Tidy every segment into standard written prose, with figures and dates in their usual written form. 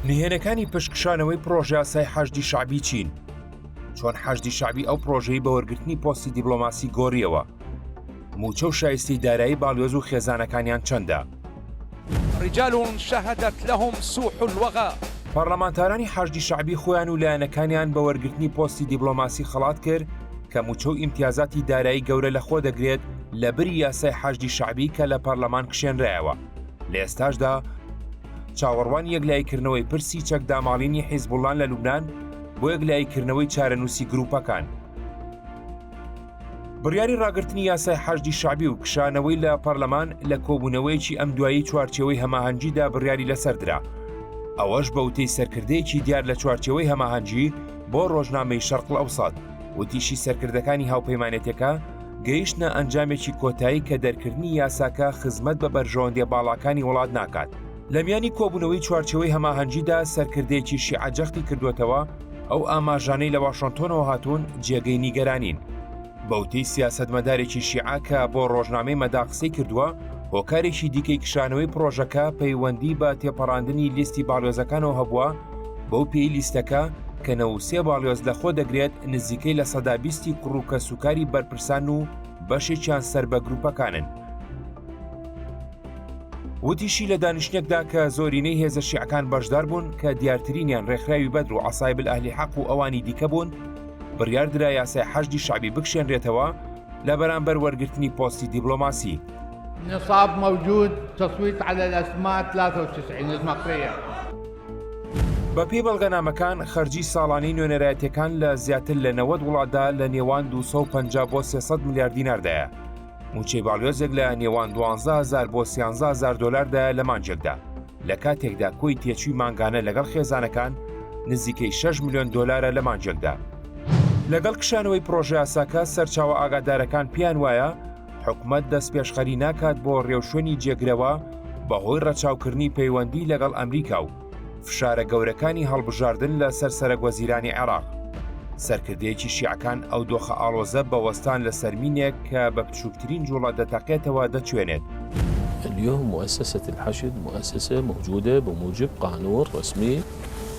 نهێنەکانی پشکشانەوەی پرۆژە یاسای حەشدی شەعبی چین. چۆن حەشدی شەعبی ئەو پرۆژەی بە وەرگرتنی پۆستی دیپلۆماسی گۆڕیەوە. موچە و شایستەی دارایی باڵیۆز و خێزانەکانیان چەندە؟ رجال شهدت لهم سوح الوغى. پەرلەمانتارانی حەشدی شەعبی خۆیان و لایەنەکانیان بە وەرگرتنی پۆستی دیپلۆماسی خەڵات کرد کە موچە و ئیمتیازاتی دارایی گەورە لە خۆ دەگرێت لە بری یاسای حەشدی شەعبی کە لە پەرلەمان کشێنرایەوە. لە ئێستاشدا چاوەڕوان یەکلایکردنەوەی پرسی چەکداماڵینی حیزبوڵڵان لە لوبنان بۆ یەکلایکردنەوەی چارەنووسی گروپەکان. بڕیاری ڕاگررتنی یاسای حەشدی شەعبی و کشانەوەی لە پەرلەمان لە کۆبوونەوەیکی ئەم دوایی چوارچێوەی هەماهەنگیدا بڕیاری لەسەردرا. ئەوەش بە وتەی سەرکردەیەکی دیار لە چوارچێوەی هەماهەنگی بۆ ڕۆژنامەی شەرق الئەوسەط. وتیشی سەرکردەکانی هاوپەیمانێتەکە گەیشتنە ئەنجامێکی کۆتایی کە دەرکردنی یاساکە خزمەت بە بەرژەوەندیە باڵاکانی وڵات ناکات. لە میانی کۆبوونەوەی چوارچێوەی هەماهەنگیدا سەرکردەیەکی شیعەجەختی کردوێتەوە ئەو ئاماژانەی لە واشنتۆنەوە هاتوون جێگەی نیگەرانین. بەوتەی سیاسەتمەدارێکی شیعە کە بۆ ڕۆژنامەی مەدا قسەی کردووە هۆکارێکی دیکەی کشانەوەی پرۆژەکە پەیوەندی بە تێپەڕاندنی لیستی باڵیۆزەکانەوە هەبووە بەو پێی لیستەکە کە 93 باڵیۆز لە خۆ دەگرێت نزیکەی لە سەدا 20 کوڕووکە سوکاری بەرپرسان و بەشێکیان سەر بە گروپەکانن. وتیشی لە دانیشتێکدا کە زۆرینەی هێزە شیعەکان بەشدار بوون کە دیارترینیان ڕێکخراوی بەدر و عەسایب ئەهلی حەق و ئەوانی دیکە بوون بڕیار درا یاسای حەشدی شەعبی بکشێنرێتەوە لە بەرامبەر وەرگرتنی پۆستی دیپلۆماسی. نصاب موجود تصويت على الأسماء 93 المقرية. بە پێی بەڵگەنامەکان خەرجی ساڵانەی نوێنەرایەتەکان لە زیاتر لە 90 وڵاتدا لە نێوان 250 بۆ 300 میلیارد دیناردایە. موچەی باڵیۆزێک لە نێوان 12,000 بۆ 13,000 دۆلاردایە لە مانجێکدا. لە کاتێکدا کۆی تێچووی مانگانە لەگەڵ خێزانەکان نزیکەی 6 میلیۆن دۆلارە لە مانجێکدا. لەگەڵ کشانەوەی پرۆژە یاساکە سەرچاوە ئاگادارەکان پیان وایە حکومەت دەست پێشخەری ناکات بۆ ڕێوشوێنی جێگرەوە بەهۆی ڕەچاوکردنی پەیوەندی لەگەڵ ئەمریکا و فشارە گەورەکانی هەڵبژاردن لە سەر سەرۆکوەزیرانی عێراق. سەرکردەیەکی شیعەکان ئەو دۆخە ئاڵۆزە بەوەستان لە سەرمینێک کە بە بچووکترین جوڵە دەتەقێتەوە دەچوێنێت. اليوم مؤسسة الحشد مؤسسة موجودة بموجب قانون رسمي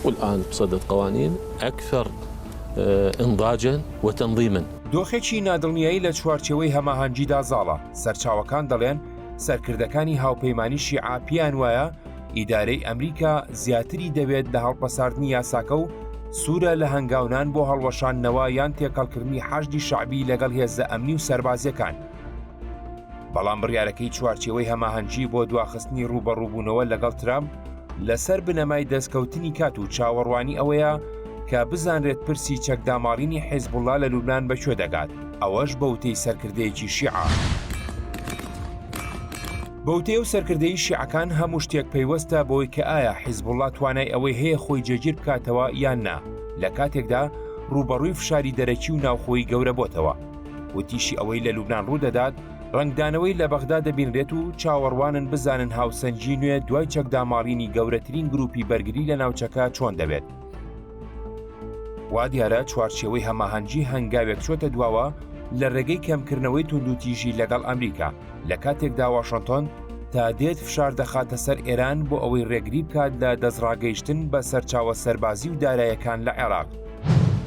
والآن بصدد قوانين أكثر انضاجا وتنظيما. دۆخێکی نادڵنیایی لە چوارچێوەی هەماهەنگیدا زاڵە. سەرچاوەکان دەڵێن سەرکردەکانی هاوپەیمانی شیعە پیان وایە ئیدارەی ئەمریکا زیاتری دەوێت لە هەڵپەساردنی یاساکە و سوورە لە هەنگاونان بۆ هەڵوەشاندنەوە یان تێکەڵکردنی حەشدی شەعبی لەگەڵ هێزە ئەمنی و سەربازیەکان. بەڵام بڕیارەکەی چوارچێوەی هەماهەنگی بۆ دواخستنی ڕوبەڕووبوونەوە لەگەڵ ترامپ لەسەر بنەمای دەستکەوتنی کات و چاوەڕوانی ئەوەیە کە بزانرێت پرسی چەکداماڵینی حیزبوڵڵا لە لوبنان بەکوێ دەگات. ئەوەش بەوتەی سەرکردەیەکی شیعە. بەوتەی و سەرکردەی شیعەکان هەموو شتێک پەیوەستە بۆی کە ئایا حیزبوڵڵا توانای ئەوەی هەیە خۆی جێگیر بکاتەوە یان نا لە کاتێکدا ڕوبەڕووی فشاری دەرەکی و ناوخۆی گەورە بۆتەوە. وتیشی ئەوەی لە لوبنان ڕوودەدات ڕنگدانەوەی لە بەغدا دەبینرێت و چاوەڕوانن بزانن هاوسەنجی نوێ دوای چەکداماڵینی گەورەترین گروپی بەرگری لە ناوچەکە چۆن دەبێت. وا دیارە چوارچێوەی هەماهەنگی هەنگاوێک چۆتە دواوە لە ڕێگەی کەمکردنەوەی توندوتیژی لەگەڵ ئەمریکا لە کاتێکدا واشنتۆن تا دێت فشار دەخاتە سەر ئێران بۆ ئەوەی ڕێگری بکات لە دەستڕاگەیشتن بە سەرچاوە سەربازی و داراییەکان لە عێراق.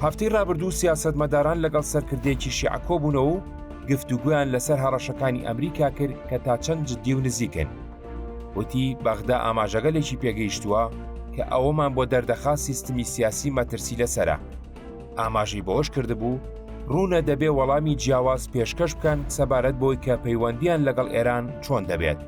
هەفتەی ڕابردوو سیاسەتمەداران لەگەڵ سەرکردەیەکی شیعە کۆبوونەوە و گفتوگویان لەسەر هەڕەشەکانی ئەمریکا کرد کە تا چەند جددی و نزیکن. وتی بەغدا ئاماژەگەلێکی پێگەیشتووە کە ئەوەمان بۆ دەردەخا سیستمی سیاسی مەترسی لەسەرە. ئاماژی بۆش کردبوو ڕوونە دەبێ وەڵامی جیاواز پێشکەش بکەن سەبارەت بۆی کە پەیوەندیان لەگەڵ ئێران چۆن دەبێت.